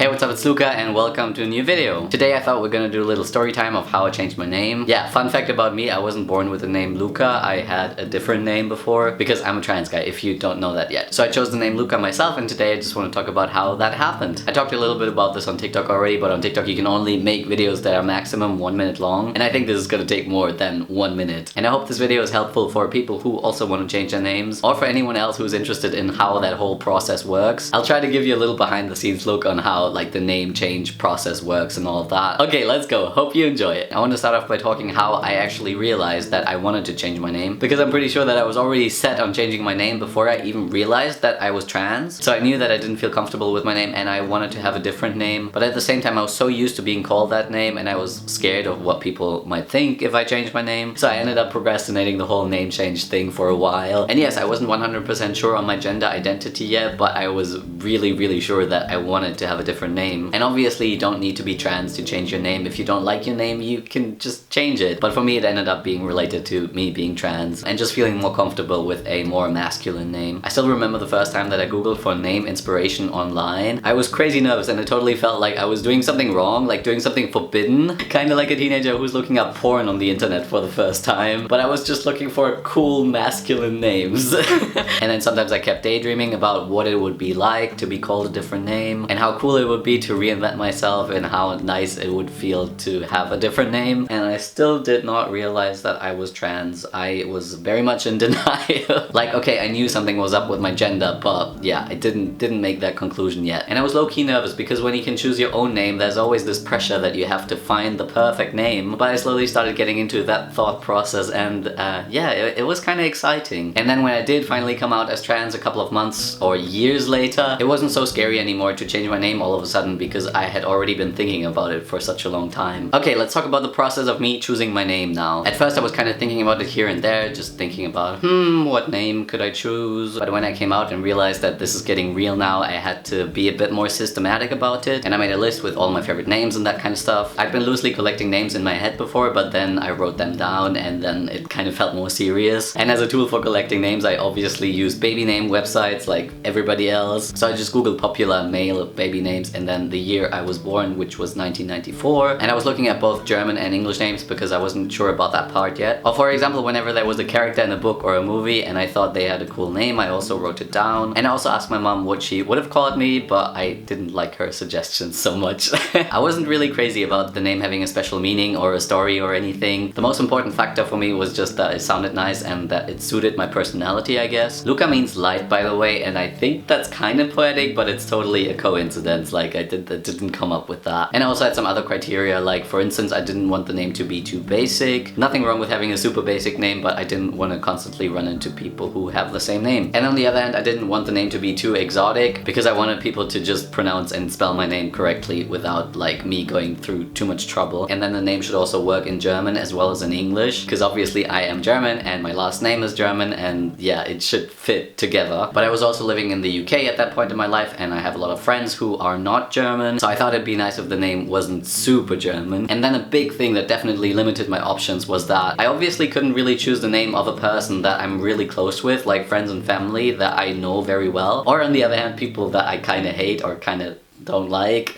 Hey, what's up, it's Luka and welcome to a new video. Today I thought we're gonna do a little story time of how I changed my name. Yeah, fun fact about me, I wasn't born with the name Luka. I had a different name before because I'm a trans guy, if you don't know that yet. So I chose the name Luka myself, and today I just want to talk about how that happened. I talked a little bit about this on TikTok already, but on TikTok you can only make videos that are maximum 1 minute long, and I think this is gonna take more than 1 minute. And I hope this video is helpful for people who also want to change their names, or for anyone else who's interested in how that whole process works. I'll try to give you a little behind the scenes look on how like the name change process works and all of that. Okay, let's go. Hope you enjoy it. I want to start off by talking how I actually realized that I wanted to change my name, because I'm pretty sure that I was already set on changing my name before I even realized that I was trans. So I knew that I didn't feel comfortable with my name and I wanted to have a different name, but at the same time I was so used to being called that name and I was scared of what people might think if I changed my name. So I ended up procrastinating the whole name change thing for a while. And yes, I wasn't 100% sure on my gender identity yet, but I was really sure that I wanted to have a different name. And obviously you don't need to be trans to change your name. If you don't like your name, you can just change it. But for me it ended up being related to me being trans and just feeling more comfortable with a more masculine name. I still remember the first time that I googled for name inspiration online. I was crazy nervous and it totally felt like I was doing something wrong, like doing something forbidden. Kinda like a teenager who's looking up porn on the internet for the first time. But I was just looking for cool masculine names. And then sometimes I kept daydreaming about what it would be like to be called a different name, and how cool it would be to reinvent myself, and how nice it would feel to have a different name. And I still did not realize that I was trans. I was very much in denial. Like, okay, I knew something was up with my gender, but yeah, I didn't make that conclusion yet. And I was low-key nervous because when you can choose your own name, there's always this pressure that you have to find the perfect name. But I slowly started getting into that thought process, and yeah, it was kind of exciting. And then when I did finally come out as trans a couple of months or years later, it wasn't so scary anymore to change my name all of a sudden, because I had already been thinking about it for such a long time. Okay, let's talk about the process of me choosing my name now. At first I was kind of thinking about it here and there, just thinking about, what name could I choose? But when I came out and realized that this is getting real now, I had to be a bit more systematic about it, and I made a list with all my favorite names and that kind of stuff. I'd been loosely collecting names in my head before, but then I wrote them down and then it kind of felt more serious. And as a tool for collecting names, I obviously used baby name websites like everybody else. So I just googled popular male baby names and then the year I was born, which was 1994. And I was looking at both German and English names because I wasn't sure about that part yet. Or for example, whenever there was a character in a book or a movie and I thought they had a cool name, I also wrote it down. And I also asked my mom what she would have called me, but I didn't like her suggestions so much. I wasn't really crazy about the name having a special meaning or a story or anything. The most important factor for me was just that it sounded nice and that it suited my personality, I guess. Luka means light, by the way, and I think that's kind of poetic, but it's totally a coincidence. Like, I didn't come up with that. And I also had some other criteria, like for instance, I didn't want the name to be too basic. Nothing wrong with having a super basic name, but I didn't want to constantly run into people who have the same name. And on the other hand, I didn't want the name to be too exotic, because I wanted people to just pronounce and spell my name correctly without like me going through too much trouble. And then the name should also work in German as well as in English, because obviously I am German and my last name is German, and yeah, it should fit together. But I was also living in the UK at that point in my life, and I have a lot of friends who are not German, so I thought it'd be nice if the name wasn't super German. And then a big thing that definitely limited my options was that I obviously couldn't really choose the name of a person that I'm really close with, like friends and family that I know very well, or on the other hand, people that I kind of hate or kind of don't like.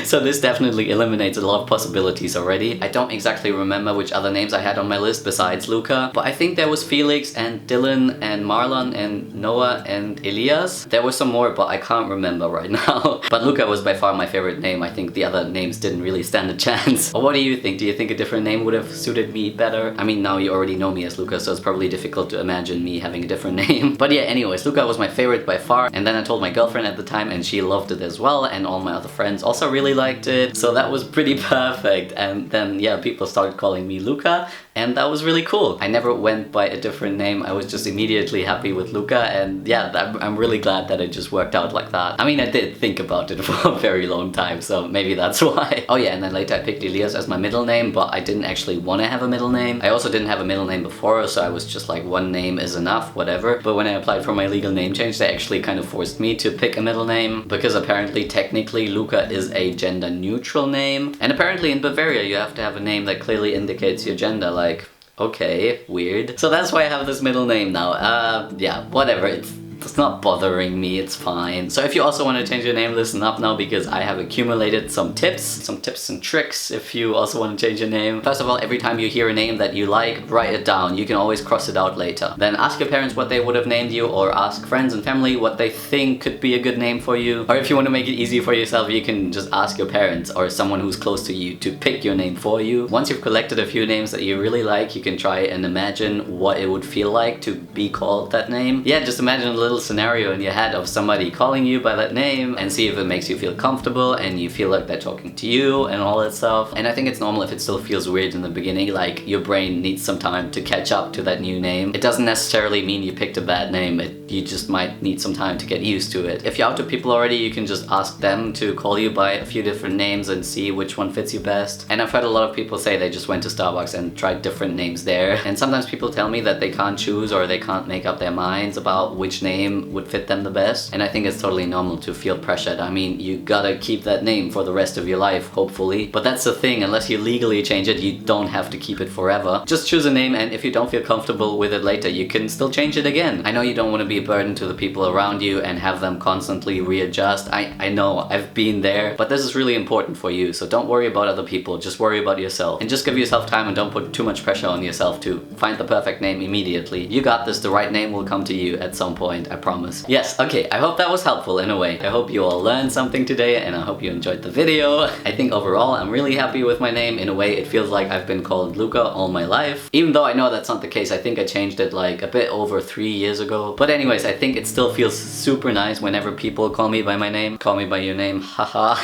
So this definitely eliminates a lot of possibilities already. I don't exactly remember which other names I had on my list besides Luka, but I think there was Felix and Dylan and Marlon and Noah and Elias. There were some more, but I can't remember right now. But Luka was by far my favorite name. I think the other names didn't really stand a chance. Or what do you think? Do you think a different name would have suited me better? I mean, now you already know me as Luka, so it's probably difficult to imagine me having a different name. But yeah, anyways, Luka was my favorite by far. And then I told my girlfriend at the time and she loved it as well, and all my other friends also really liked it, so that was pretty perfect. And then yeah, people started calling me Luka, and that was really cool. I never went by a different name. I was just immediately happy with Luka, and yeah, I'm really glad that it just worked out like that. I mean, I did think about it for a very long time, so maybe that's why. Oh yeah, and then later I picked Elias as my middle name, but I didn't actually want to have a middle name. I also didn't have a middle name before, so I was just like, one name is enough, whatever. But when I applied for my legal name change, they actually kind of forced me to pick a middle name, because apparently technically Luka is a gender neutral name, and apparently in Bavaria you have to have a name that clearly indicates your gender. Like, okay, weird. So that's why I have this middle name now. Yeah, whatever, it's It's not bothering me, it's fine. So if you also want to change your name, listen up now, because I have accumulated some tips and tricks if you also want to change your name. First of all, every time you hear a name that you like, write it down. You can always cross it out later. Then ask your parents what they would have named you, or ask friends and family what they think could be a good name for you. Or if you want to make it easy for yourself, you can just ask your parents or someone who's close to you to pick your name for you. Once you've collected a few names that you really like, you can try and imagine what it would feel like to be called that name. Yeah, just imagine a little scenario in your head of somebody calling you by that name and see if it makes you feel comfortable and you feel like they're talking to you and all that stuff. And I think it's normal if it still feels weird in the beginning, like your brain needs some time to catch up to that new name. It doesn't necessarily mean you picked a bad name, you just might need some time to get used to it. If you're out to people already, you can just ask them to call you by a few different names and see which one fits you best. And I've heard a lot of people say they just went to Starbucks and tried different names there. And sometimes people tell me that they can't choose or they can't make up their minds about which name would fit them the best. And I think it's totally normal to feel pressured. I mean, you gotta keep that name for the rest of your life, hopefully. But that's the thing, unless you legally change it, you don't have to keep it forever. Just choose a name, and if you don't feel comfortable with it later, you can still change it again. I know you don't want to be a burden to the people around you and have them constantly readjust. I know, I've been there, but this is really important for you, so don't worry about other people, just worry about yourself. And just give yourself time and don't put too much pressure on yourself to find the perfect name immediately. You got this, the right name will come to you at some point, I promise. Yes, okay, I hope that was helpful in a way. I hope you all learned something today and I hope you enjoyed the video. I think overall I'm really happy with my name. In a way, it feels like I've been called Luka all my life. Even though I know that's not the case, I think I changed it like a bit over 3 years ago. But anyways, I think it still feels super nice whenever people call me by my name. Call me by your name, haha.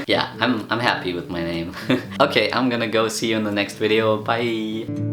Yeah, I'm happy with my name. Okay, I'm gonna go see you in the next video. Bye!